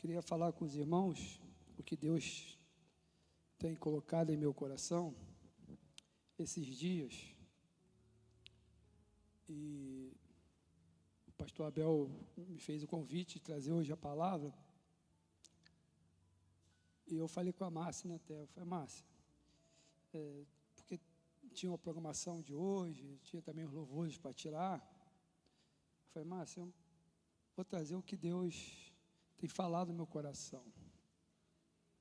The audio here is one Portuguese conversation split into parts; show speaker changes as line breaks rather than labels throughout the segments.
Queria falar com os irmãos o que Deus tem colocado em meu coração esses dias. E o pastor Abel me fez o convite de trazer hoje a palavra. E eu falei com a Márcia, né, até. Eu falei, Márcia, porque tinha uma programação de hoje, tinha também os louvores para tirar. Eu falei, Márcia, eu vou trazer o que Deus tem falado no meu coração.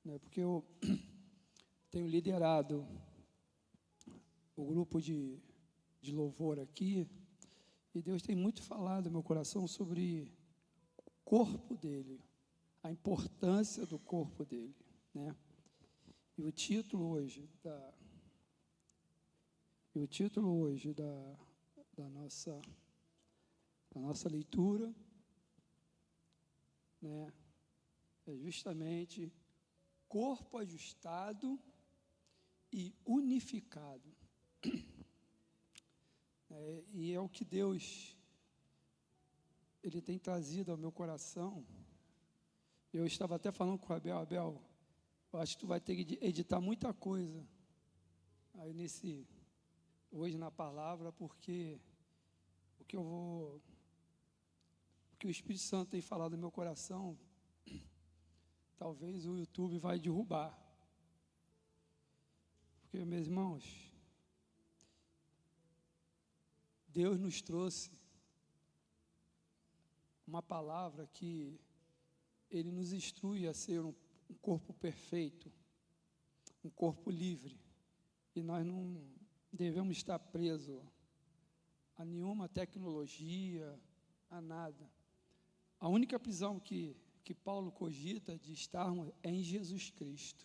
Né, porque eu tenho liderado o grupo de louvor aqui, e Deus tem muito falado no meu coração sobre o corpo dele, a importância do corpo dele, né? E o título hoje da nossa leitura, né, é justamente corpo ajustado e unificado. E é o que Deus ele tem trazido ao meu coração. Eu estava até falando com o Abel, eu acho que tu vai ter que editar muita coisa aí hoje na palavra, porque o que o Espírito Santo tem falado no meu coração, talvez o YouTube vai derrubar. Porque, meus irmãos, Deus nos trouxe uma palavra que Ele nos instrui a ser um corpo perfeito, um corpo livre. E nós não devemos estar presos a nenhuma tecnologia, a nada. A única prisão que Paulo cogita de estarmos é em Jesus Cristo.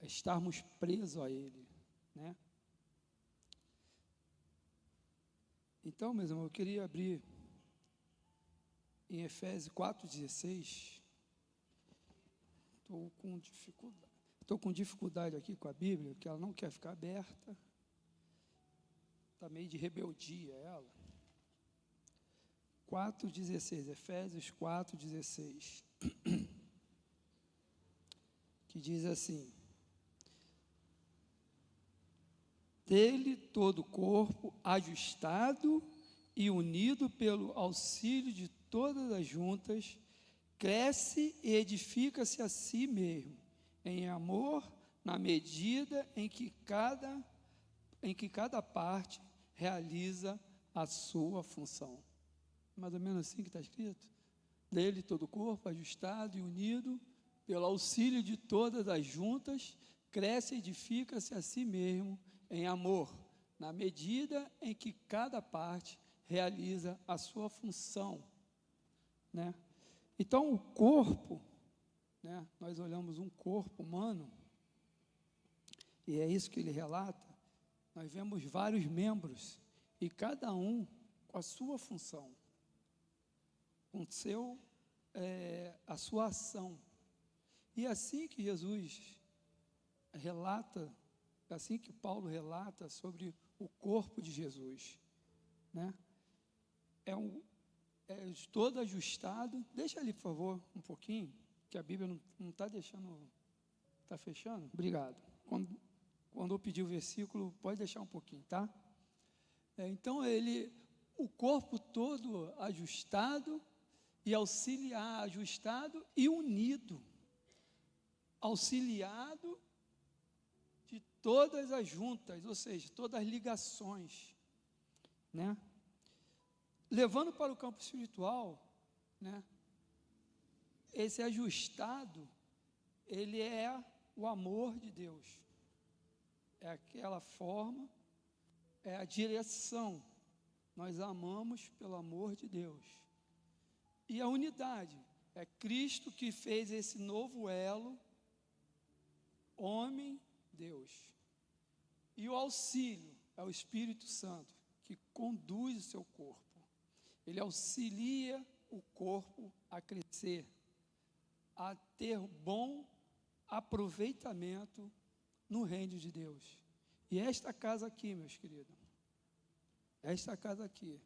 É estarmos presos a Ele, né? Então, meus irmãos, eu queria abrir em Efésios 4,16. Estou com dificuldade aqui com a Bíblia, porque ela não quer ficar aberta. Está meio de rebeldia ela. 4,16, Efésios 4,16. Que diz assim: dele todo o corpo, ajustado e unido pelo auxílio de todas as juntas, cresce e edifica-se a si mesmo, em amor, na medida em que cada parte realiza a sua função. Mais ou menos assim que está escrito. Dele todo o corpo, ajustado e unido, pelo auxílio de todas as juntas, cresce e edifica-se a si mesmo, em amor, na medida em que cada parte realiza a sua função, né? Então, o corpo, né, nós olhamos um corpo humano, e é isso que ele relata, nós vemos vários membros, e cada um com a sua função, com a sua ação. E assim que Jesus relata, assim que Paulo relata sobre o corpo de Jesus, né? É todo ajustado. Deixa ali, por favor, um pouquinho, que a Bíblia não está deixando. Está fechando? Obrigado. Quando eu pedir o versículo, pode deixar um pouquinho, tá? Então, o corpo todo ajustado e auxiliar, ajustado e unido, auxiliado de todas as juntas, ou seja, todas as ligações, né? Levando para o campo espiritual, né? Esse ajustado, ele é o amor de Deus, é aquela forma, é a direção, nós amamos pelo amor de Deus. E a unidade, é Cristo que fez esse novo elo, homem, Deus. E o auxílio é o Espírito Santo, que conduz o seu corpo. Ele auxilia o corpo a crescer, a ter bom aproveitamento no reino de Deus. E esta casa aqui, meus queridos, esta casa aqui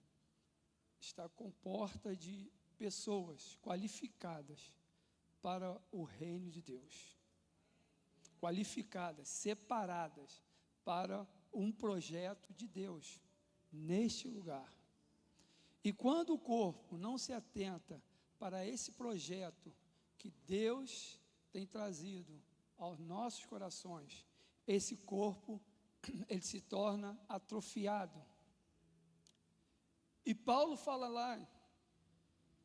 está composta de pessoas qualificadas para o reino de Deus. Qualificadas, separadas para um projeto de Deus neste lugar. E quando o corpo não se atenta para esse projeto que Deus tem trazido aos nossos corações, esse corpo, ele se torna atrofiado. E Paulo fala lá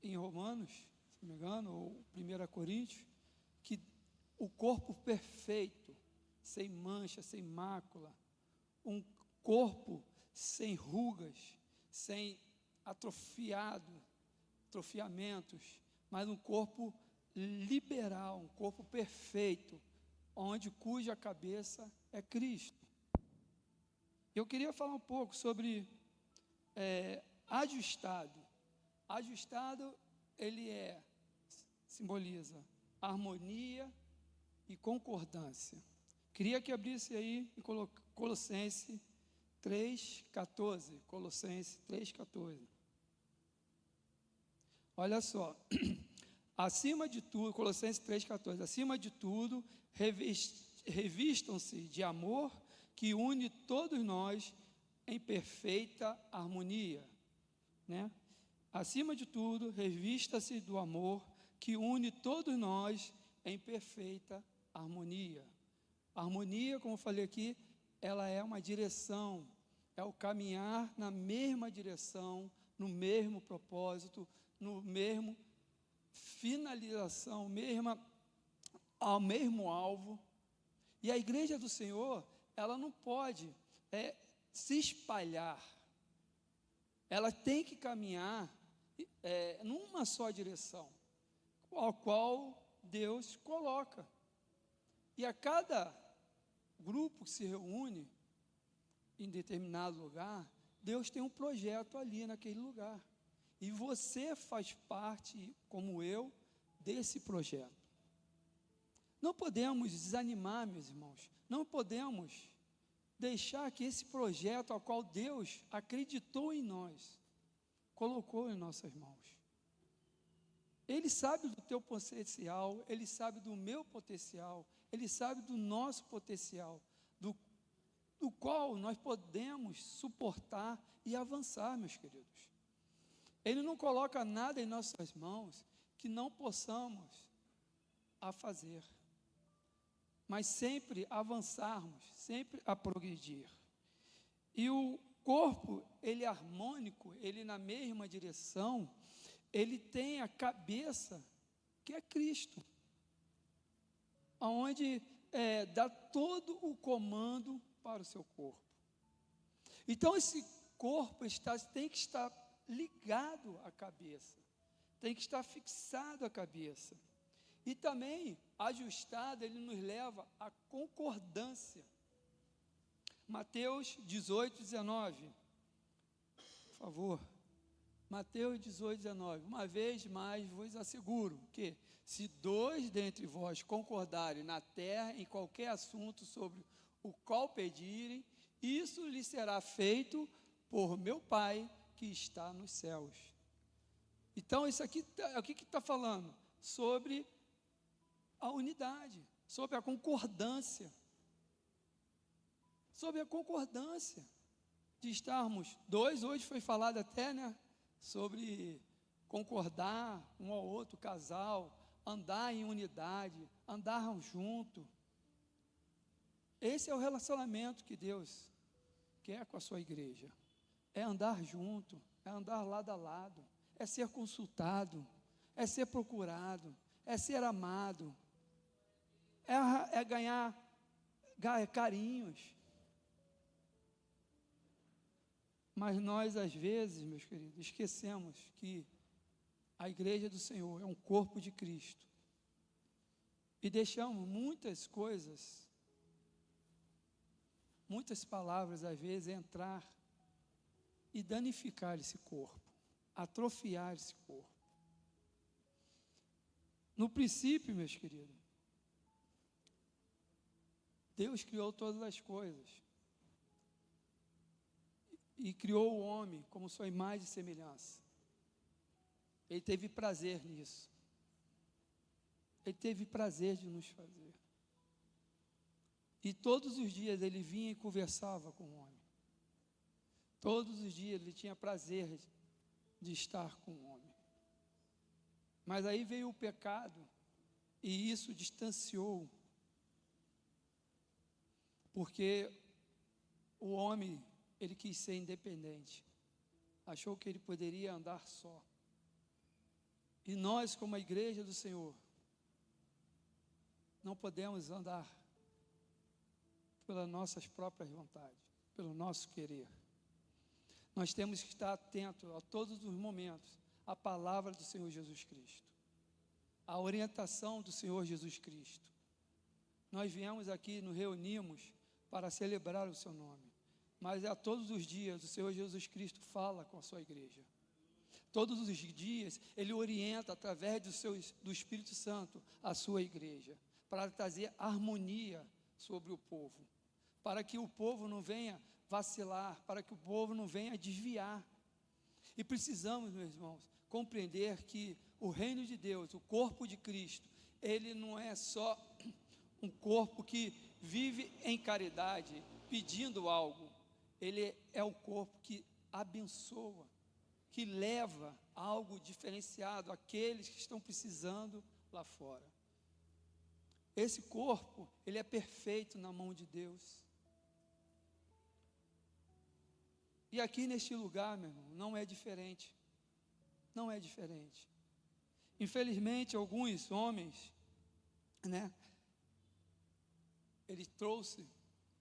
em Romanos, se não me engano, ou 1 Coríntios, que o corpo perfeito, sem mancha, sem mácula, um corpo sem rugas, sem atrofiamentos, mas um corpo liberal, um corpo perfeito, cuja cabeça é Cristo. Eu queria falar um pouco sobre ajustado. Ajustado, ele simboliza harmonia e concordância. Queria que abrisse aí em Colossenses 3,14. Colossenses 3,14. Olha só. Acima de tudo, Colossenses 3,14. Acima de tudo, revistam-se de amor que une todos nós em perfeita harmonia. Né? Acima de tudo, revista-se do amor que une todos nós em perfeita harmonia. A harmonia, como eu falei aqui, ela é uma direção, é o caminhar na mesma direção, no mesmo propósito, no mesmo finalização, ao mesmo alvo. E a igreja do Senhor, ela não pode se espalhar, ela tem que caminhar numa só direção, ao qual Deus coloca. E a cada grupo que se reúne em determinado lugar, Deus tem um projeto ali naquele lugar. E você faz parte, como eu, desse projeto. Não podemos desanimar, meus irmãos. Não podemos deixar que esse projeto ao qual Deus acreditou em nós, colocou em nossas mãos. Ele sabe do teu potencial, Ele sabe do meu potencial, Ele sabe do nosso potencial, do qual nós podemos suportar e avançar, meus queridos. Ele não coloca nada em nossas mãos que não possamos fazer, mas sempre avançarmos, sempre a progredir. E o corpo, ele é harmônico, ele na mesma direção, ele tem a cabeça, que é Cristo, onde dá todo o comando para o seu corpo. Então, esse corpo tem que estar ligado à cabeça, tem que estar fixado à cabeça. E também, ajustado, ele nos leva à concordância. Mateus 18:19, por favor. Mateus 18:19. Uma vez mais vos asseguro que, se 2 dentre vós concordarem na terra em qualquer assunto sobre o qual pedirem, isso lhes será feito por meu Pai que está nos céus. Então, isso aqui, o que está falando? Sobre a unidade, sobre a concordância. Sobre a concordância de estarmos dois. Hoje foi falado até, né, sobre concordar um ao outro, casal, andar em unidade, andar junto. Esse é o relacionamento que Deus quer com a sua igreja. É andar junto, é andar lado a lado, é ser consultado, é ser procurado, é ser amado, é ganhar carinhos. Mas nós, às vezes, meus queridos, esquecemos que a igreja do Senhor é um corpo de Cristo. E deixamos muitas coisas, muitas palavras, às vezes, entrar e danificar esse corpo, atrofiar esse corpo. No princípio, meus queridos, Deus criou todas as coisas. E criou o homem como sua imagem e semelhança. Ele teve prazer nisso. Ele teve prazer de nos fazer. E todos os dias ele vinha e conversava com o homem. Todos os dias ele tinha prazer de estar com o homem. Mas aí veio o pecado e isso distanciou. Porque o homem, ele quis ser independente. Achou que ele poderia andar só. E nós, como a igreja do Senhor, não podemos andar pelas nossas próprias vontades, pelo nosso querer. Nós temos que estar atentos a todos os momentos à palavra do Senhor Jesus Cristo, à orientação do Senhor Jesus Cristo. Nós viemos aqui, nos reunimos para celebrar o seu nome, mas a todos os dias o Senhor Jesus Cristo fala com a sua igreja. Todos os dias Ele orienta através do Espírito Santo a sua igreja, para trazer harmonia sobre o povo, para que o povo não venha vacilar, para que o povo não venha desviar. E precisamos, meus irmãos, compreender que o reino de Deus, o corpo de Cristo, ele não é só um corpo que vive em caridade, pedindo algo. Ele é o corpo que abençoa, que leva algo diferenciado àqueles que estão precisando lá fora. Esse corpo, ele é perfeito na mão de Deus. E aqui neste lugar, meu irmão, não é diferente. Não é diferente. Infelizmente, alguns homens, ele trouxe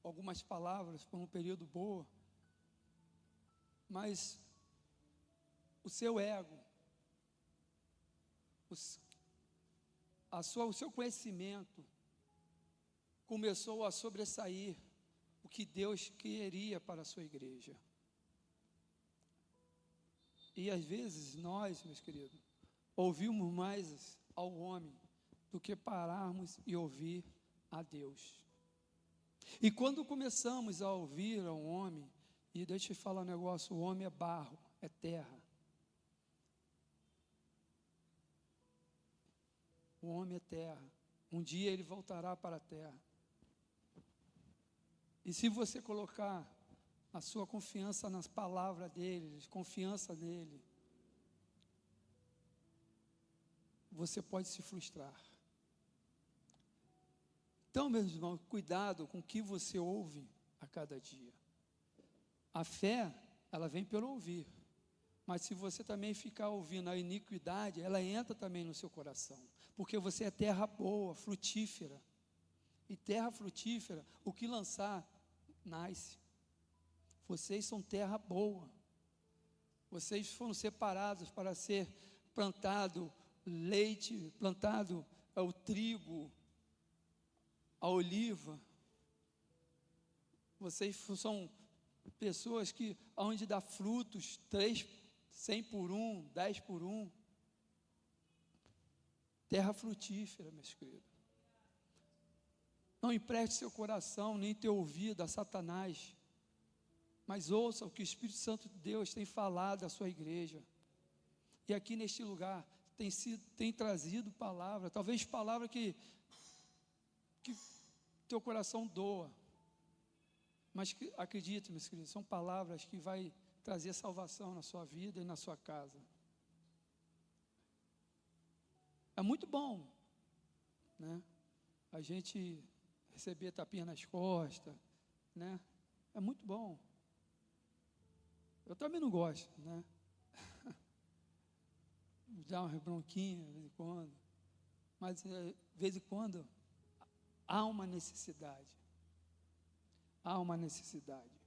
algumas palavras por um período boa, mas o seu ego, o seu conhecimento começou a sobressair o que Deus queria para a sua igreja. E às vezes nós, meus queridos, ouvimos mais ao homem do que pararmos e ouvir a Deus. E quando começamos a ouvir ao homem, e deixa eu te falar um negócio, o homem é barro, é terra. O homem é terra. Um dia ele voltará para a terra. E se você colocar a sua confiança nas palavras dele, confiança nele, você pode se frustrar. Então, meus irmãos, cuidado com o que você ouve a cada dia. A fé, ela vem pelo ouvir. Mas se você também ficar ouvindo a iniquidade, ela entra também no seu coração. Porque você é terra boa, frutífera. E terra frutífera, o que lançar, nasce. Vocês são terra boa. Vocês foram separados para ser plantado leite, plantado o trigo, a oliva. Vocês são pessoas que, onde dá frutos, 100 por 1, 10 por 1. Terra frutífera, meus queridos. Não empreste seu coração, nem teu ouvido a Satanás, mas ouça o que o Espírito Santo de Deus tem falado à sua igreja. E aqui neste lugar tem trazido palavra, talvez palavra que teu coração doa, mas que, acredite, meus queridos, são palavras que vai trazer salvação na sua vida e na sua casa. É muito bom, a gente receber tapinha nas costas, é muito bom. Eu também não gosto, dar uma bronquinha de vez em quando, mas de vez em quando há uma necessidade. Há uma necessidade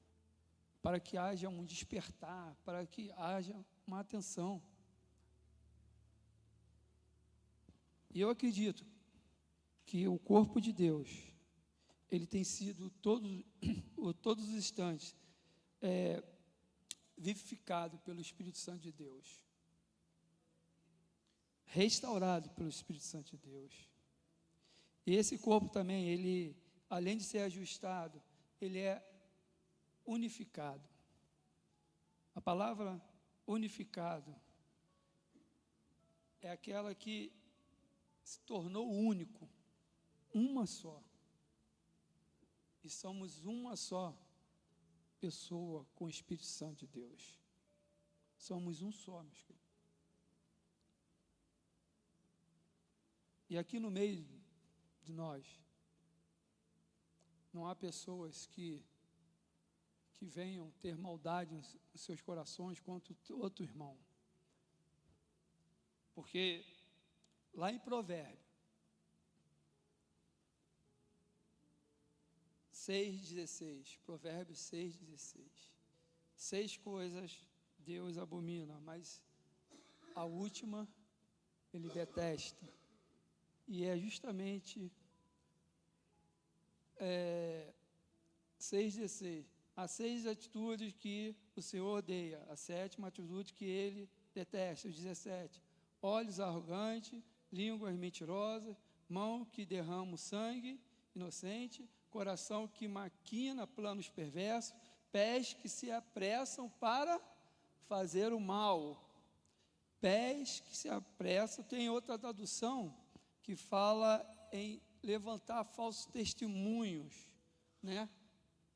para que haja um despertar, para que haja uma atenção. E eu acredito que o corpo de Deus, ele tem sido todos os instantes vivificado pelo Espírito Santo de Deus, restaurado pelo Espírito Santo de Deus. E esse corpo também, ele, além de ser ajustado, ele é unificado. A palavra unificado é aquela que se tornou único, uma só. E somos uma só pessoa com o Espírito Santo de Deus. Somos um só, meus queridos. E aqui no meio de nós, não há pessoas que venham ter maldade nos seus corações contra o outro irmão. Porque lá em Provérbios 6,16, Provérbios 6,16, 6 coisas Deus abomina, mas a última Ele detesta. E é justamente 6,16. Há 6 atitudes que o Senhor odeia, a 7ª atitude que Ele detesta, os 17. Olhos arrogantes, línguas mentirosas, mão que derrama o sangue inocente, coração que maquina planos perversos, pés que se apressam para fazer o mal. Pés que se apressam, tem outra tradução que fala em levantar falsos testemunhos, né?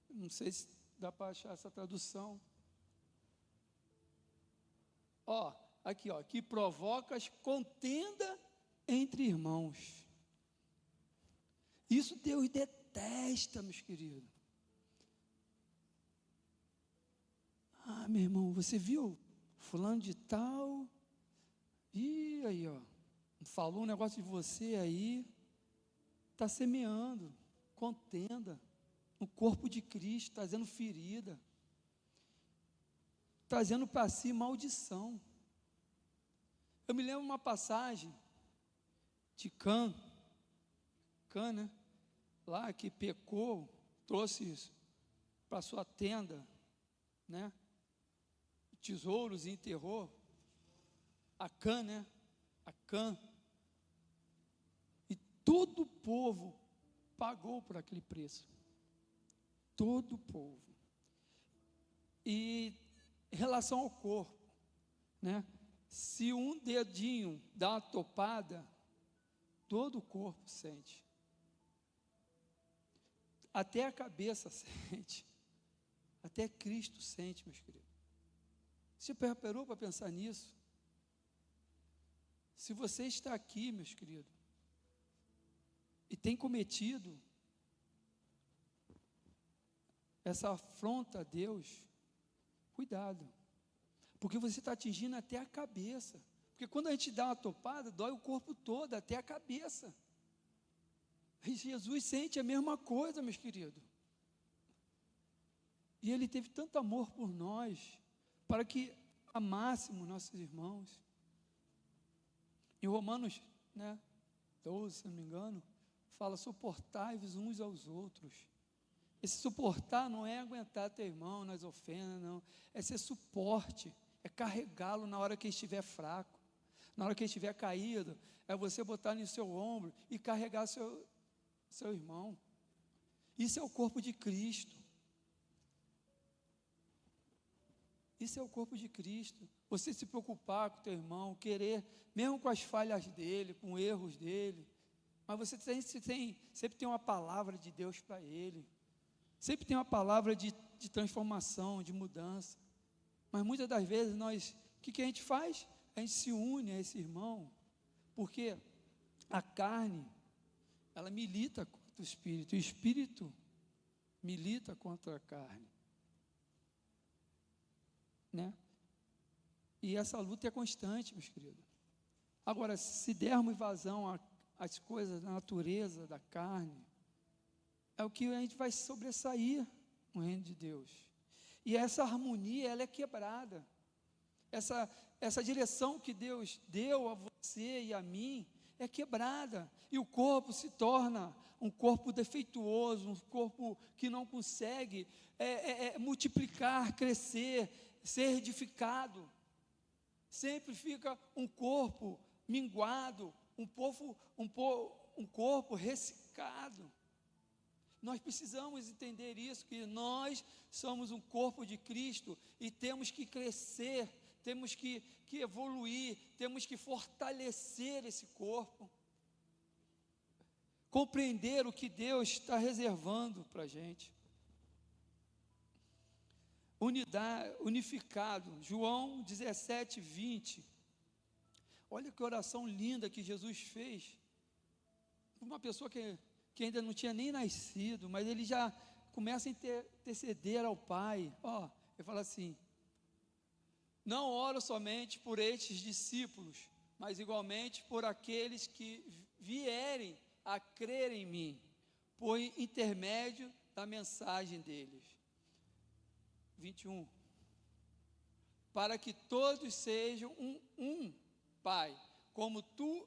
Não sei se dá para achar essa tradução. Aqui, que provocas contenda entre irmãos. Isso Deus detesta, meus queridos. Meu irmão, você viu fulano de tal? E aí, falou um negócio de você aí, está semeando contenda no corpo de Cristo, trazendo ferida, trazendo para si maldição. Eu me lembro uma passagem de Cã, né? Lá que pecou, trouxe isso para sua tenda, né? Tesouros e enterrou. Acã, né? Acã. E todo o povo pagou por aquele preço. Todo o povo. E em relação ao corpo, né? Se um dedinho dá uma topada, todo o corpo sente. Até a cabeça sente. Até Cristo sente, meus queridos. Você parou para pensar nisso? Se você está aqui, meus queridos, e tem cometido essa afronta a Deus, cuidado, porque você está atingindo até a cabeça. Porque quando a gente dá uma topada, dói o corpo todo, até a cabeça. E Jesus sente a mesma coisa, meus queridos. E Ele teve tanto amor por nós, para que amássemos nossos irmãos. Em Romanos, 12, se não me engano, fala: suportai-vos uns aos outros. Esse suportar não é aguentar teu irmão nas ofensas, não. É ser suporte, é carregá-lo na hora que ele estiver fraco, na hora que ele estiver caído. É você botar no seu ombro e carregar seu irmão. Isso é o corpo de Cristo. Isso é o corpo de Cristo. Você se preocupar com o teu irmão, querer, mesmo com as falhas dele, com erros dele, mas você sempre tem uma palavra de Deus para ele, sempre tem uma palavra de transformação, de mudança. Mas muitas das vezes o que a gente faz? A gente se une a esse irmão, porque a carne, ela milita contra o espírito milita contra a carne. Né? E essa luta é constante, meus queridos. Agora, se dermos vazão às coisas da natureza, da carne, é o que a gente vai sobressair no reino de Deus. E essa harmonia, ela é quebrada. Essa direção que Deus deu a você e a mim é quebrada. E o corpo se torna um corpo defeituoso, um corpo que não consegue multiplicar, crescer, ser edificado. Sempre fica um corpo minguado, um corpo ressecado. Nós precisamos entender isso, que nós somos um corpo de Cristo e temos que crescer, temos que evoluir, temos que fortalecer esse corpo, compreender o que Deus está reservando para a gente. Unificado, João 17, 20. Olha que oração linda que Jesus fez. Uma pessoa que ainda não tinha nem nascido, mas ele já começa a interceder ao Pai. Ele fala assim: não oro somente por estes discípulos, mas igualmente por aqueles que vierem a crer em mim, por intermédio da mensagem deles. 21. Para que todos sejam um, Pai, como tu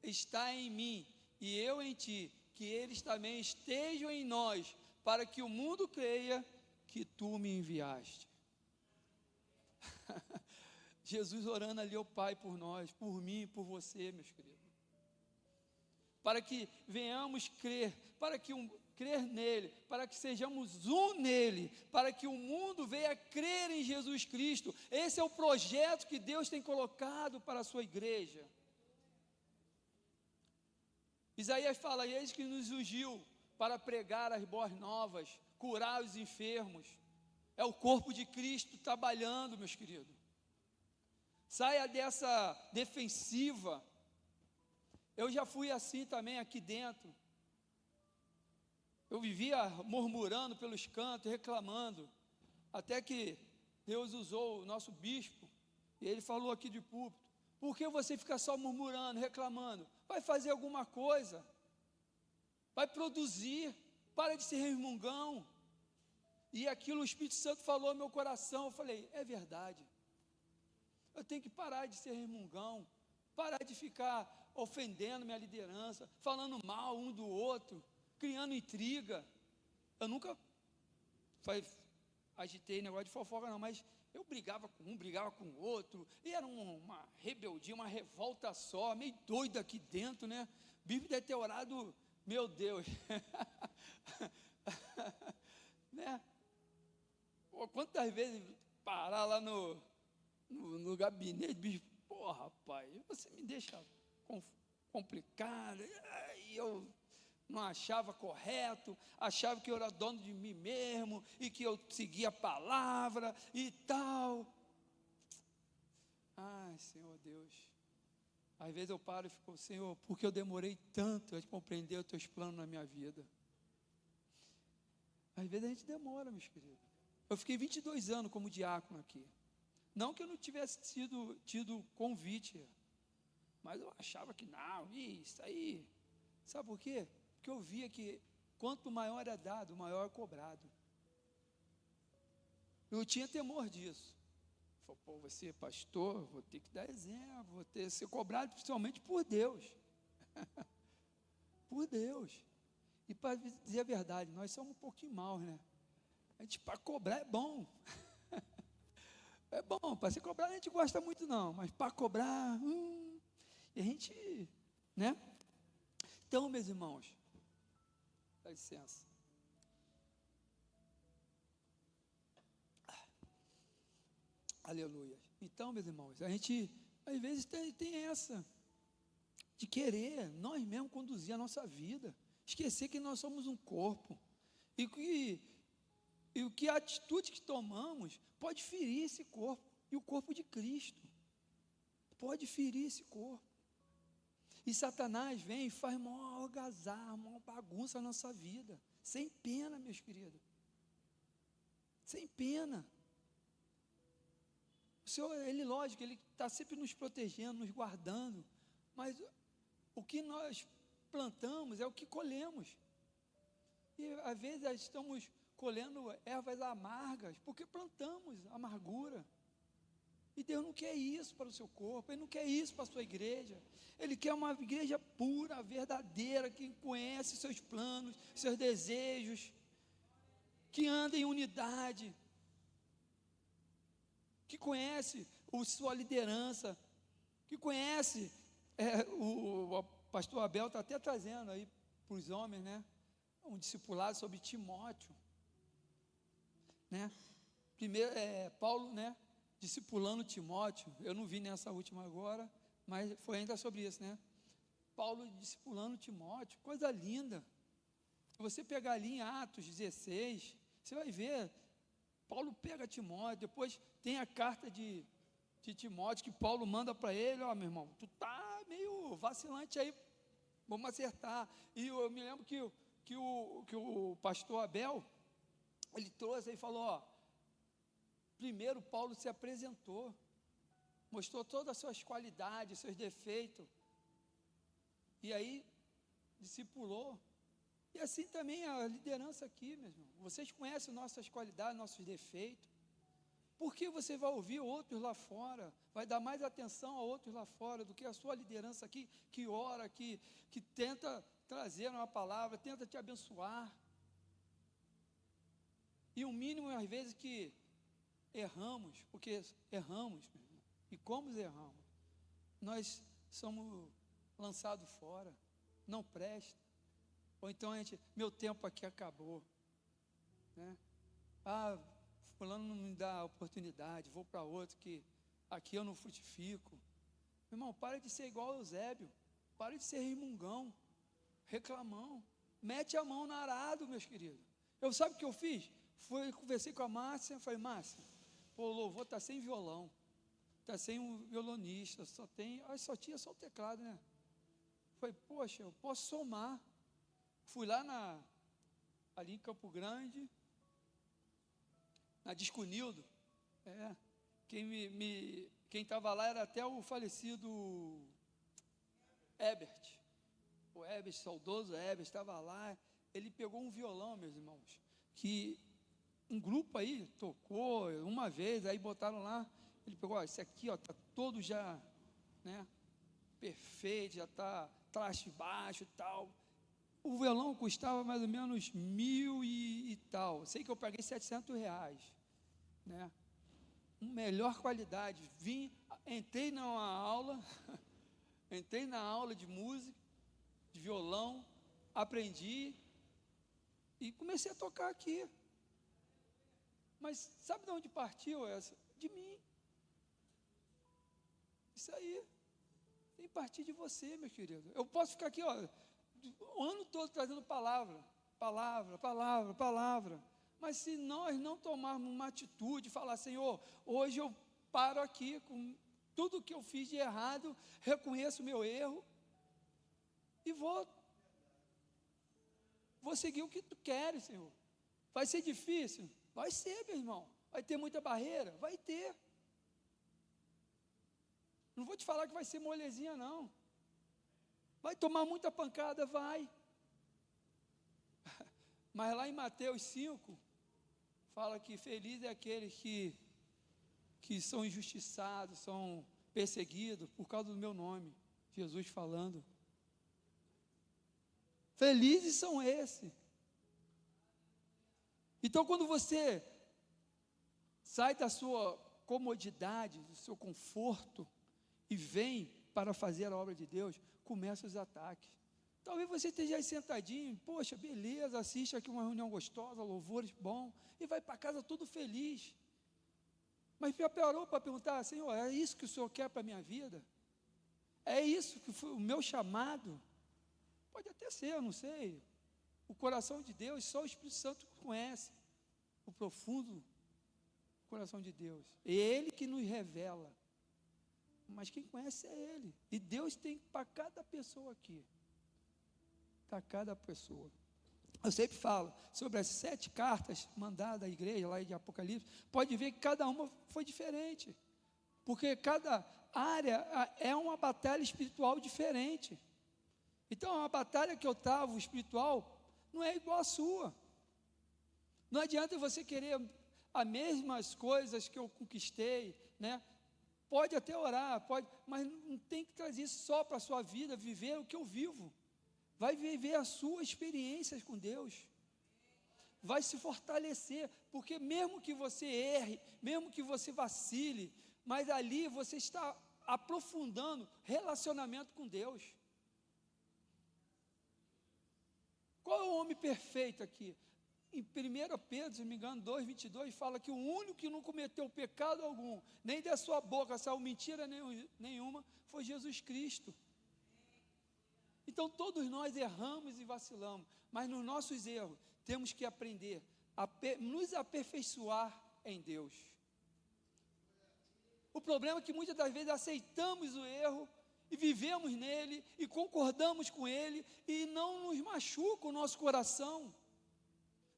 está em mim e eu em ti, que eles também estejam em nós, para que o mundo creia que tu me enviaste. Jesus orando ali ao Pai por nós, por mim e por você, meus queridos. Para que venhamos crer, crer nele, para que sejamos um nele, para que o mundo venha crer em Jesus Cristo. Esse é o projeto que Deus tem colocado para a sua igreja. Isaías fala: eis que nos ungiu para pregar as boas novas, curar os enfermos. É o corpo de Cristo trabalhando, meus queridos. Saia dessa defensiva. Eu já fui assim também aqui dentro. Eu vivia murmurando pelos cantos, reclamando, até que Deus usou o nosso bispo, e ele falou aqui de púlpito: por que você fica só murmurando, reclamando? Vai fazer alguma coisa, vai produzir, para de ser resmungão. E aquilo o Espírito Santo falou no meu coração. Eu falei: é verdade, eu tenho que parar de ser resmungão, parar de ficar ofendendo minha liderança, falando mal um do outro, criando intriga. Eu nunca agitei negócio de fofoca não, mas eu brigava com um, brigava com o outro, e era uma rebeldia, uma revolta só, meio doido aqui dentro, né? Bíblia deve ter orado, meu Deus, né? Pô, quantas vezes parar lá no gabinete, bicho, pô, rapaz, você me deixa complicado, e eu não achava correto, achava que eu era dono de mim mesmo, e que eu seguia a palavra, e tal. Ai, Senhor Deus, às vezes eu paro e fico: Senhor, por que eu demorei tanto a compreender os teus planos na minha vida? Às vezes a gente demora, meus queridos. Eu fiquei 22 anos como diácono aqui, não que eu não tivesse tido convite, mas eu achava que não, isso aí, sabe por quê? Porque eu via que quanto maior é dado, maior é cobrado. Eu tinha temor disso. Falei: pô, você é pastor, vou ter que dar exemplo, vou ter que ser cobrado principalmente por Deus. Por Deus. E para dizer a verdade, nós somos um pouquinho maus, né? A gente, para cobrar é bom. É bom, para ser cobrado a gente gosta muito não, mas para cobrar, e a gente, né? Então, meus irmãos, dá licença. Aleluia. Então, meus irmãos, a gente às vezes tem essa de querer nós mesmos conduzir a nossa vida, esquecer que nós somos um corpo, e que a atitude que tomamos pode ferir esse corpo, e o corpo de Cristo pode ferir esse corpo. E Satanás vem e faz maior algazarra, maior bagunça na nossa vida, sem pena, meus queridos, sem pena. O Senhor, lógico, Ele está sempre nos protegendo, nos guardando, mas o que nós plantamos é o que colhemos. E às vezes estamos colhendo ervas amargas, porque plantamos amargura. E Deus não quer isso para o seu corpo, Ele não quer isso para a sua igreja. Ele quer uma igreja pura, verdadeira, que conhece seus planos, seus desejos, que anda em unidade, que conhece sua liderança, que conhece, o pastor Abel está até trazendo aí para os homens, né? Um discipulado sobre Timóteo, né? Primeiro, Paulo, né? discipulando Timóteo, eu não vi nessa última agora, mas foi ainda sobre isso, né? Paulo discipulando Timóteo, coisa linda. Se você pegar ali em Atos 16, você vai ver, Paulo pega Timóteo, depois tem a carta de Timóteo, que Paulo manda para ele, ó, meu irmão, tu tá meio vacilante aí, vamos acertar. E eu me lembro que o pastor Abel, ele trouxe e falou, ó, primeiro Paulo se apresentou, mostrou todas as suas qualidades, seus defeitos, e aí discipulou. E assim também a liderança aqui, meu irmão. Vocês conhecem nossas qualidades, nossos defeitos. Por que você vai ouvir outros lá fora? Vai dar mais atenção a outros lá fora do que a sua liderança aqui, que ora, que tenta trazer uma palavra, tenta te abençoar. E o mínimo, às vezes, que erramos, porque erramos, meu irmão. E como erramos? Nós somos lançados fora, não presta. Ou então a gente, meu tempo aqui acabou, né? Ah, fulano não me dá oportunidade, vou para outro que aqui eu não frutifico. Meu irmão, para de ser igual a Eusébio, para de ser remungão, reclamão, mete a mão no arado, meus queridos. Eu sabe o que eu fiz? Conversei com a Márcia, falei, Márcia, pô, o louvor está sem violão, está sem um violonista, só tinha só o teclado, né? Falei, poxa, eu posso somar. Fui lá ali em Campo Grande, na Disconildo, quem estava lá era até o falecido Ebert, o Ebert, saudoso Ebert, estava lá, ele pegou um violão, meus irmãos, que um grupo aí tocou uma vez, aí botaram lá, ele pegou, ó, esse aqui, ó, está todo já, né, perfeito, já está traste baixo e tal. O violão custava mais ou menos 1.000 e tal. Sei que eu paguei R$700, né? Melhor qualidade. Entrei na aula, entrei na aula de música, de violão, aprendi e comecei a tocar aqui. Mas sabe de onde partiu essa? De mim. Isso aí. Tem que partir de você, meu querido. Eu posso ficar aqui, ó, o ano todo trazendo palavra. Mas se nós não tomarmos uma atitude, falar, Senhor, hoje eu paro aqui com tudo que eu fiz de errado, reconheço o meu erro e vou seguir o que tu queres, Senhor. Vai ser difícil? Vai ser, meu irmão. Vai ter muita barreira? Vai ter. Não vou te falar que vai ser molezinha, não. Vai tomar muita pancada? Vai. Mas lá em Mateus 5, fala que feliz é aqueles que são injustiçados, são perseguidos por causa do meu nome. Jesus falando. Felizes são esses. Então, quando você sai da sua comodidade, do seu conforto, e vem para fazer a obra de Deus, começam os ataques. Talvez você esteja aí sentadinho, poxa, beleza, assiste aqui uma reunião gostosa, louvores bom, e vai para casa todo feliz. Mas já parou para perguntar, Senhor, é isso que o Senhor quer para a minha vida? É isso que foi o meu chamado? Pode até ser, eu não sei. O coração de Deus, só o Espírito Santo conhece o profundo coração de Deus. É Ele que nos revela. Mas quem conhece é Ele. E Deus tem para cada pessoa aqui. Para cada pessoa. Eu sempre falo sobre as 7 cartas mandadas à igreja, lá de Apocalipse. Pode ver que cada uma foi diferente. Porque cada área é uma batalha espiritual diferente. Então, a batalha que eu travo espiritual não é igual à sua. Não adianta você querer as mesmas coisas que eu conquistei, né? Pode até orar, mas não tem que trazer isso só para a sua vida, viver o que eu vivo. Vai viver as suas experiências com Deus. Vai se fortalecer, porque mesmo que você erre, mesmo que você vacile, mas ali você está aprofundando relacionamento com Deus. Qual é o homem perfeito aqui? em 1 Pedro, se não me engano, 2:22, fala que o único que não cometeu pecado algum, nem da sua boca saiu mentira nenhuma, foi Jesus Cristo. Então todos nós erramos e vacilamos, mas nos nossos erros temos que aprender a nos aperfeiçoar em Deus. O problema é que muitas das vezes aceitamos o erro e vivemos nele e concordamos com ele e não nos machuca o nosso coração,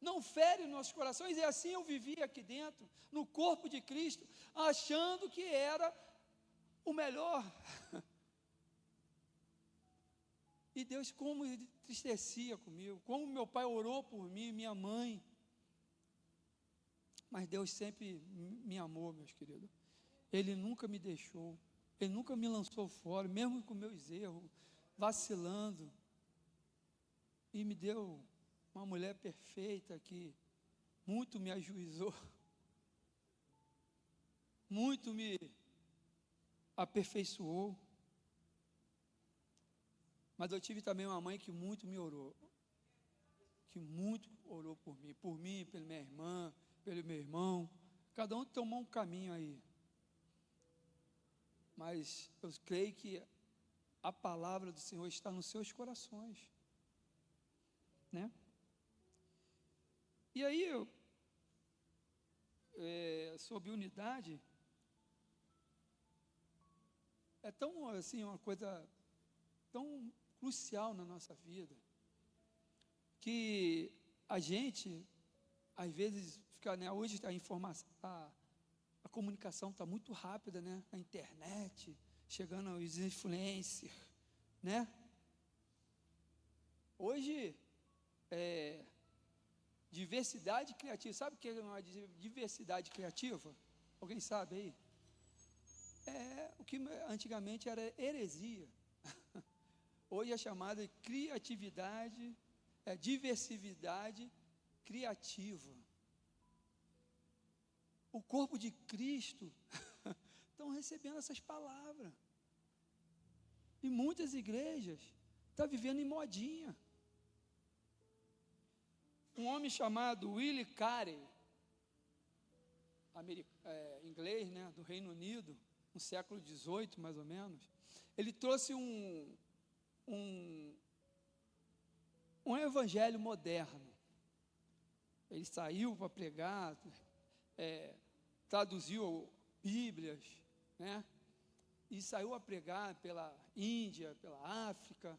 não fere os nossos corações. E assim eu vivi aqui dentro, no corpo de Cristo, achando que era o melhor. E Deus, como entristecia comigo, como meu pai orou por mim, minha mãe. Mas Deus sempre me amou, meus queridos. Ele nunca me deixou, Ele nunca me lançou fora, mesmo com meus erros, vacilando. E me deu uma mulher perfeita que muito me ajuizou, muito me aperfeiçoou. Mas eu tive também uma mãe que muito me orou, que muito orou por mim, pela minha irmã, pelo meu irmão. Cada um tomou um caminho aí. Mas eu creio que a palavra do Senhor está nos seus corações, né? E aí, sobre unidade, é tão assim, uma coisa tão crucial na nossa vida, que a gente, às vezes, fica, né, hoje a informação, a comunicação está muito rápida, né, na internet, chegando aos influencers, né? Hoje, diversidade criativa, sabe o que é uma diversidade criativa? Alguém sabe aí? É o que antigamente era heresia. Hoje é chamada de criatividade, diversidade criativa. O corpo de Cristo estão recebendo essas palavras. E muitas igrejas estão vivendo em modinha. Um homem chamado Willie Carey, inglês, né, do Reino Unido, no século XVIII, mais ou menos, ele trouxe um evangelho moderno. Ele saiu para pregar, traduziu Bíblias, né? E saiu a pregar pela Índia, pela África.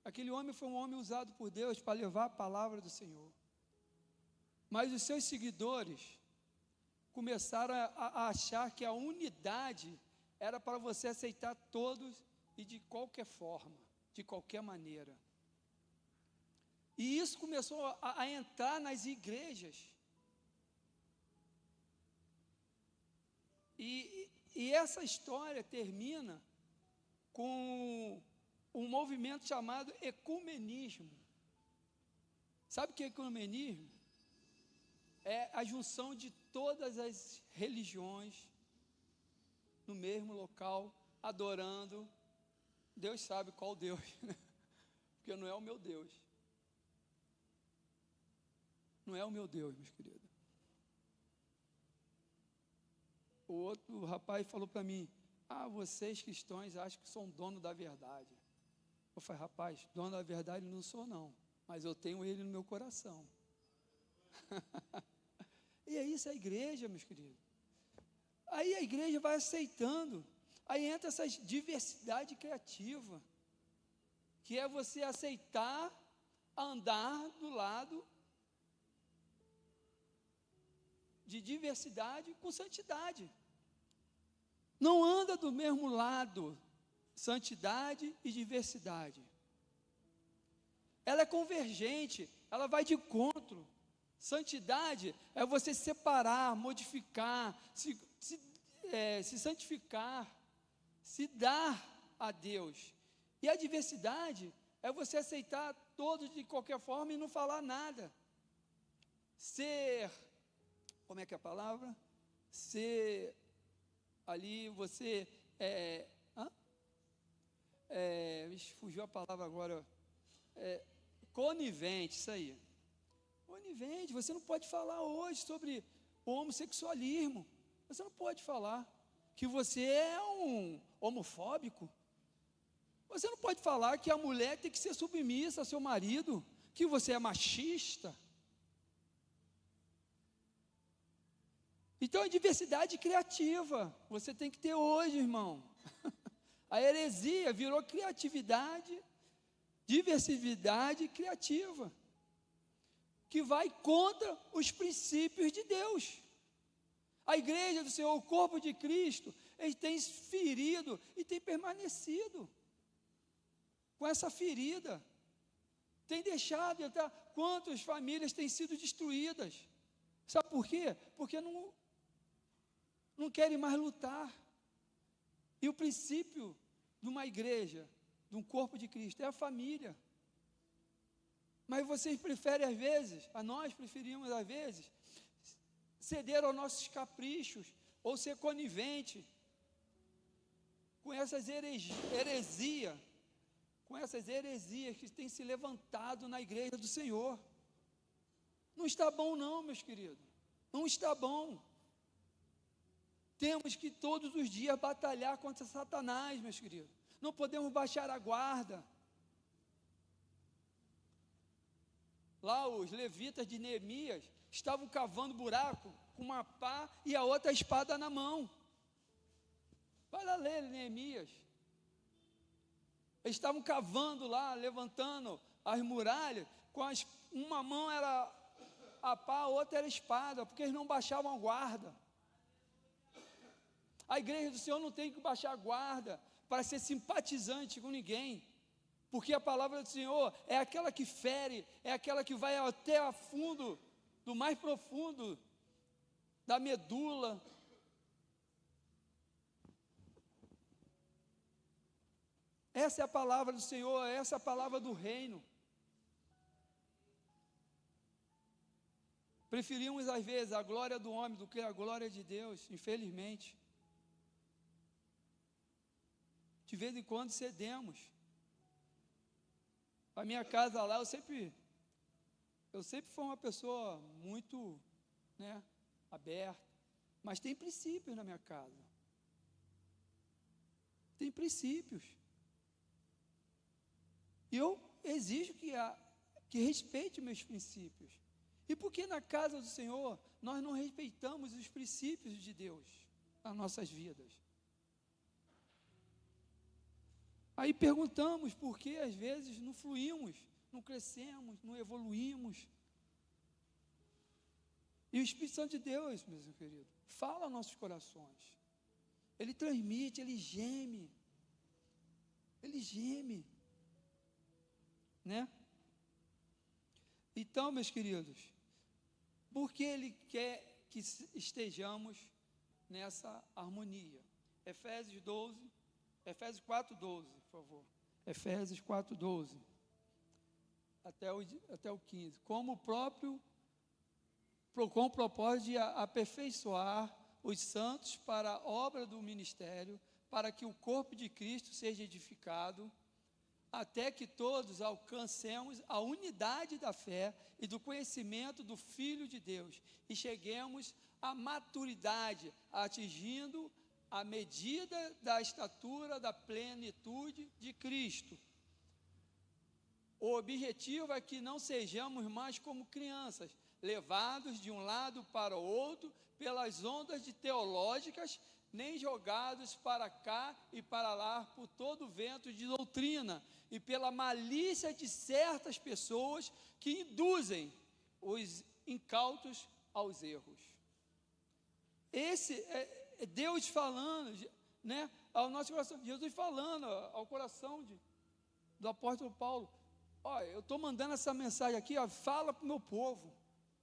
Aquele homem foi um homem usado por Deus para levar a palavra do Senhor. Mas os seus seguidores começaram a achar que a unidade era para você aceitar todos e de qualquer forma, de qualquer maneira. E isso começou a entrar nas igrejas. E essa história termina com um movimento chamado ecumenismo. Sabe o que é ecumenismo? É a junção de todas as religiões no mesmo local, adorando. Deus sabe qual Deus, né? Porque não é o meu Deus. Não é o meu Deus, meus queridos. O outro rapaz falou para mim: vocês cristãos acham que são dono da verdade. Eu falei: rapaz, dono da verdade não sou não, mas eu tenho ele no meu coração. E é isso a igreja, meus queridos. Aí a igreja vai aceitando. Aí entra essa diversidade criativa, que é você aceitar andar do lado de diversidade com santidade. Não anda do mesmo lado, santidade e diversidade. Ela é convergente, ela vai de encontro. Santidade é você separar, modificar, se santificar, se dar a Deus. E a diversidade é você aceitar todos de qualquer forma e não falar nada. Ser, como é que é a palavra? Ser, ali você, fugiu a palavra agora, conivente, isso aí. Onivente, você não pode falar hoje sobre o homossexualismo. Você não pode falar que você é um homofóbico. Você não pode falar que a mulher tem que ser submissa ao seu marido, que você é machista. Então, a diversidade criativa, você tem que ter hoje, irmão. A heresia virou criatividade, diversidade criativa, que vai contra os princípios de Deus. A igreja do Senhor, o corpo de Cristo, ele tem ferido e tem permanecido com essa ferida. Tem deixado, até quantas famílias têm sido destruídas. Sabe por quê? Porque não querem mais lutar. E o princípio de uma igreja, de um corpo de Cristo, é a família. Mas vocês preferem às vezes, nós preferimos às vezes, ceder aos nossos caprichos, ou ser conivente com essas heresias, que têm se levantado na igreja do Senhor. Não está bom não, meus queridos, não está bom. Temos que todos os dias batalhar contra Satanás, meus queridos. Não podemos baixar a guarda. Lá os levitas de Neemias estavam cavando buraco com uma pá e a outra espada na mão. Vai lá ler Neemias. Eles estavam cavando lá, levantando as muralhas, uma mão era a pá, a outra era a espada, porque eles não baixavam a guarda. A igreja do Senhor não tem que baixar a guarda para ser simpatizante com ninguém, porque a palavra do Senhor é aquela que fere, é aquela que vai até a fundo, do mais profundo, da medula. Essa é a palavra do Senhor, essa é a palavra do reino. Preferimos às vezes a glória do homem do que a glória de Deus, infelizmente. De vez em quando cedemos. A minha casa lá, eu sempre fui uma pessoa muito, aberta, mas tem princípios na minha casa. Tem princípios. E eu exijo que respeite meus princípios. E por que na casa do Senhor nós não respeitamos os princípios de Deus nas nossas vidas? Aí perguntamos por que às vezes não fluímos, não crescemos, não evoluímos. E o Espírito Santo de Deus, meus queridos, fala aos nossos corações. Ele transmite, ele geme. Ele geme. Então, meus queridos, por que ele quer que estejamos nessa harmonia? Efésios 4:12, por favor. Efésios 4:12 até o 15. Com o propósito de aperfeiçoar os santos para a obra do ministério, para que o corpo de Cristo seja edificado, até que todos alcancemos a unidade da fé e do conhecimento do Filho de Deus, e cheguemos à maturidade, atingindo a medida da estatura da plenitude de Cristo. O objetivo é que não sejamos mais como crianças, levados de um lado para o outro pelas ondas teológicas, nem jogados para cá e para lá por todo vento de doutrina e pela malícia de certas pessoas que induzem os incautos aos erros. Esse é Deus falando, ao nosso coração, Jesus falando ao coração do apóstolo Paulo. Olha, eu estou mandando essa mensagem aqui, fala para o meu povo.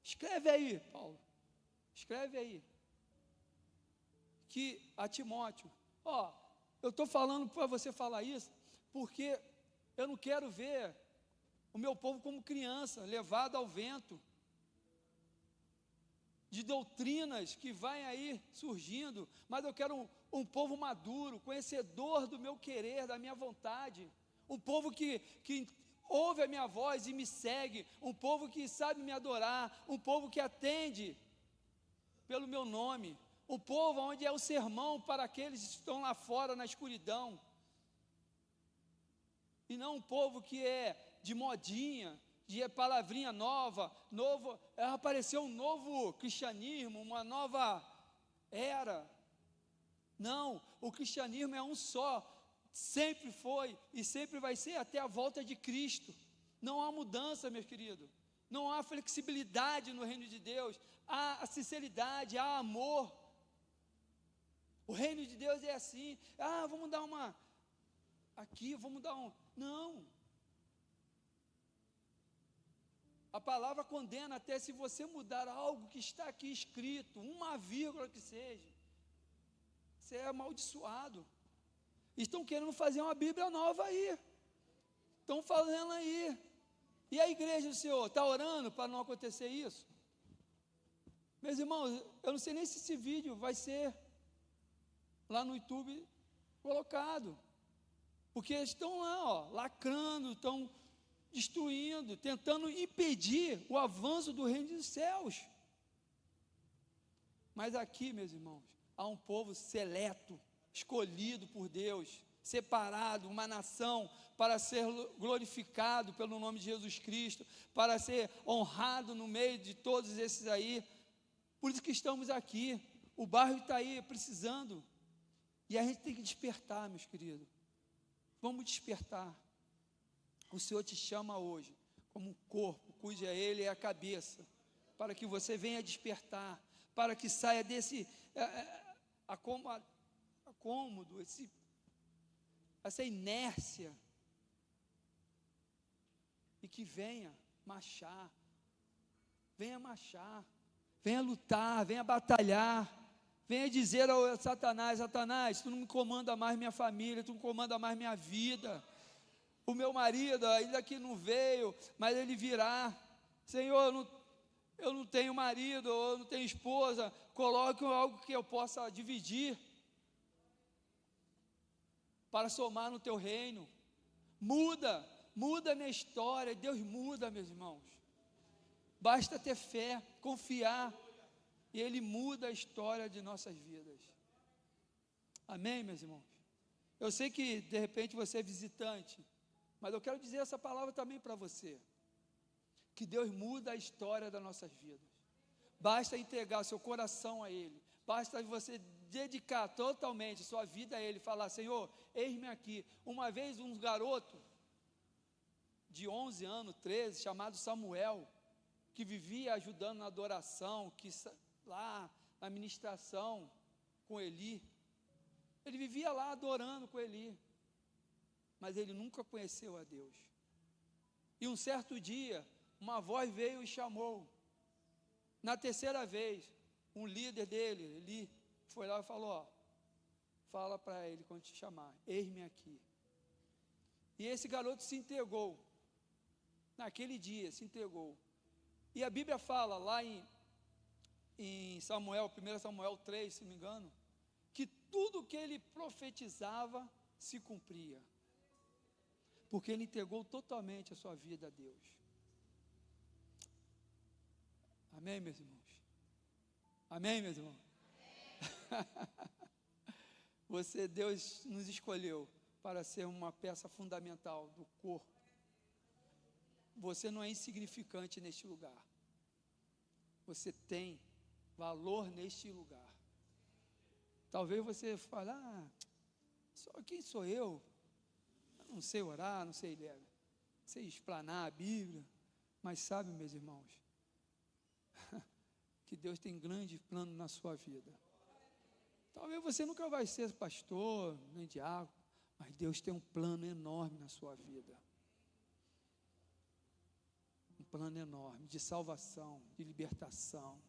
Escreve aí, Paulo, escreve aí, que a Timóteo, eu estou falando para você falar isso, porque eu não quero ver o meu povo como criança, levado ao vento, de doutrinas que vai aí surgindo, mas eu quero um povo maduro, conhecedor do meu querer, da minha vontade, um povo que ouve a minha voz e me segue, um povo que sabe me adorar, um povo que atende pelo meu nome, um povo onde é o sermão para aqueles que estão lá fora na escuridão, e não um povo que é de modinha, de palavrinha nova, apareceu um novo cristianismo, uma nova era. Não, o cristianismo é um só, sempre foi e sempre vai ser até a volta de Cristo. Não há mudança, meus queridos, não há flexibilidade no reino de Deus, há sinceridade, há amor. O reino de Deus é assim, vamos dar uma, aqui, vamos dar um, não. A palavra condena até se você mudar algo que está aqui escrito, uma vírgula que seja, você é amaldiçoado. Estão querendo fazer uma Bíblia nova aí, estão fazendo aí, e a igreja do Senhor está orando para não acontecer isso? Meus irmãos, eu não sei nem se esse vídeo vai ser lá no YouTube colocado, porque estão lá, lacrando, estão destruindo, tentando impedir o avanço do reino dos céus. Mas aqui, meus irmãos, há um povo seleto, escolhido por Deus, separado, uma nação para ser glorificado pelo nome de Jesus Cristo, para ser honrado no meio de todos esses aí. Por isso que estamos aqui. O bairro está aí precisando, e a gente tem que despertar, meus queridos. Vamos despertar. O Senhor te chama hoje como um corpo, cuja Ele é a cabeça, para que você venha despertar, para que saia desse acômodo, essa inércia, e que venha marchar, venha lutar, venha batalhar, venha dizer ao Satanás: Satanás, tu não me comanda mais minha família, tu não comanda mais minha vida. O meu marido ainda que não veio, mas ele virá. Senhor, eu não tenho marido, eu não tenho esposa, coloque algo que eu possa dividir, para somar no teu reino. Muda a minha história. Deus muda, meus irmãos. Basta ter fé, confiar, e Ele muda a história de nossas vidas. Amém, meus irmãos? Eu sei que de repente você é visitante, mas eu quero dizer essa palavra também para você, que Deus muda a história das nossas vidas. Basta entregar seu coração a Ele, basta você dedicar totalmente sua vida a Ele, falar: Senhor, eis-me aqui. Uma vez um garoto de 11 anos, 13, chamado Samuel, que vivia ajudando na adoração, lá na ministração com Eli, ele vivia lá adorando com Eli, mas ele nunca conheceu a Deus. E um certo dia, uma voz veio e chamou. Na terceira vez, um líder dele, Eli, foi lá e falou: fala para ele quando te chamar, eis-me aqui. E esse garoto se entregou, naquele dia se entregou. E a Bíblia fala lá em Samuel, 1 Samuel 3, se não me engano, que tudo que ele profetizava se cumpria, porque ele entregou totalmente a sua vida a Deus. Amém, meus irmãos? Amém, meus irmãos? Deus nos escolheu para ser uma peça fundamental do corpo. Você não é insignificante neste lugar. Você tem valor neste lugar. Talvez você fale: quem sou eu? Eu não sei orar, não sei ler, não sei explanar a Bíblia. Mas sabe, meus irmãos, que Deus tem grande plano na sua vida. Talvez você nunca vai ser pastor, nem diácono, mas Deus tem um plano enorme na sua vida. Um plano enorme de salvação, de libertação.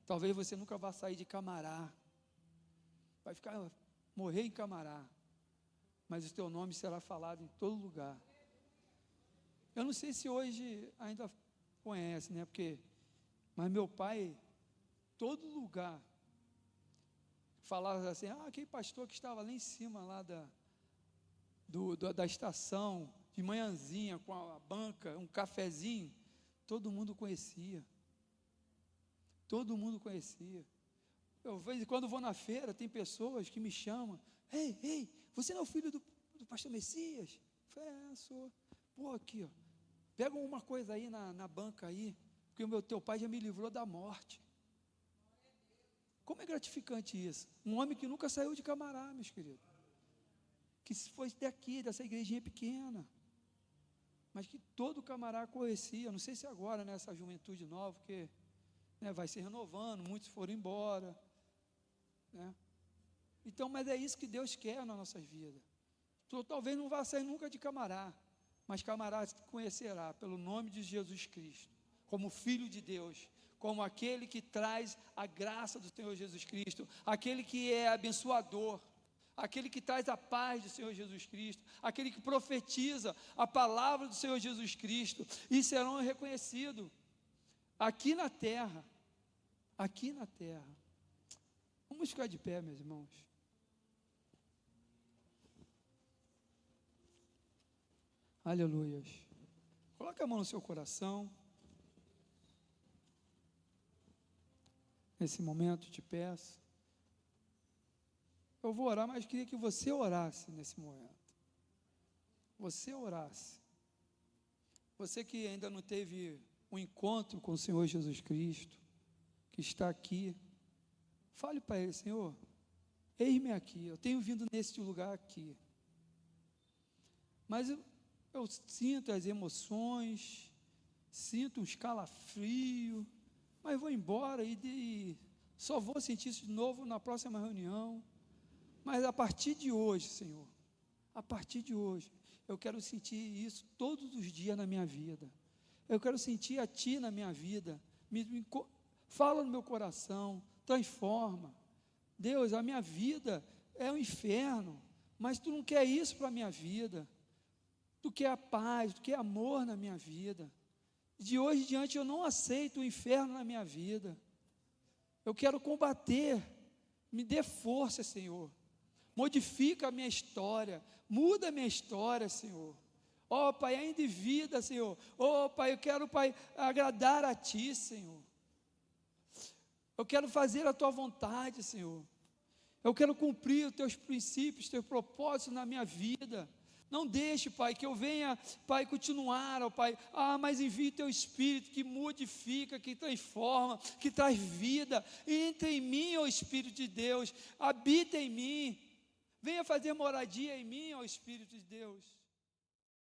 Talvez você nunca vá sair de Camará, vai morrer em Camará, mas o teu nome será falado em todo lugar. Eu não sei se hoje ainda conhece, né? Mas meu pai, todo lugar, falava assim: aquele pastor que estava lá em cima, lá da estação de manhãzinha, com a banca, um cafezinho, todo mundo conhecia. Todo mundo conhecia. Eu, de vez em quando, vou na feira, tem pessoas que me chamam: ei, você não é o filho do pastor Messias? Eu falei: sou. Pô, aqui, ó, pega uma coisa aí na banca aí, porque o teu pai já me livrou da morte. Como é gratificante isso? Um homem que nunca saiu de Camará, meus queridos, que foi daqui, dessa igrejinha pequena, mas que todo Camará conhecia. Não sei se agora, né, essa juventude nova, porque, né, vai se renovando, muitos foram embora, né? Então, mas é isso que Deus quer nas nossas vidas. Tu talvez não vá sair nunca de Camará, mas Camará se conhecerá pelo nome de Jesus Cristo, como Filho de Deus, como aquele que traz a graça do Senhor Jesus Cristo, aquele que é abençoador, aquele que traz a paz do Senhor Jesus Cristo, aquele que profetiza a palavra do Senhor Jesus Cristo, e serão reconhecidos aqui na terra. Aqui na terra. Vamos ficar de pé, meus irmãos. Aleluias. Coloque a mão no seu coração. Nesse momento te peço. Eu vou orar, mas queria que você orasse nesse momento. Você orasse. Você que ainda não teve um encontro com o Senhor Jesus Cristo, que está aqui, fale para Ele: Senhor, eis-me aqui, eu tenho vindo neste lugar aqui, mas eu sinto as emoções, sinto um escalafrio, mas vou embora e só vou sentir isso de novo na próxima reunião. Mas a partir de hoje, Senhor, a partir de hoje, eu quero sentir isso todos os dias na minha vida. Eu quero sentir a Ti na minha vida. Fala no meu coração, transforma. Deus, a minha vida é um inferno, mas Tu não quer isso para a minha vida. Tu quer a paz, Tu quer amor na minha vida. De hoje em diante eu não aceito o inferno na minha vida. Eu quero combater. Me dê força, Senhor. Modifica a minha história. Muda a minha história, Senhor. Ó, Pai, ainda em vida, Senhor. Ó, Pai, eu quero, Pai, agradar a Ti, Senhor. Eu quero fazer a Tua vontade, Senhor. Eu quero cumprir os Teus princípios, os Teus propósitos na minha vida. Não deixe, Pai, que eu venha, Pai, continuar, ó Pai, mas envie Teu Espírito que modifica, que transforma, que traz vida. Entre em mim, ó Espírito de Deus, habita em mim, venha fazer moradia em mim, ó Espírito de Deus.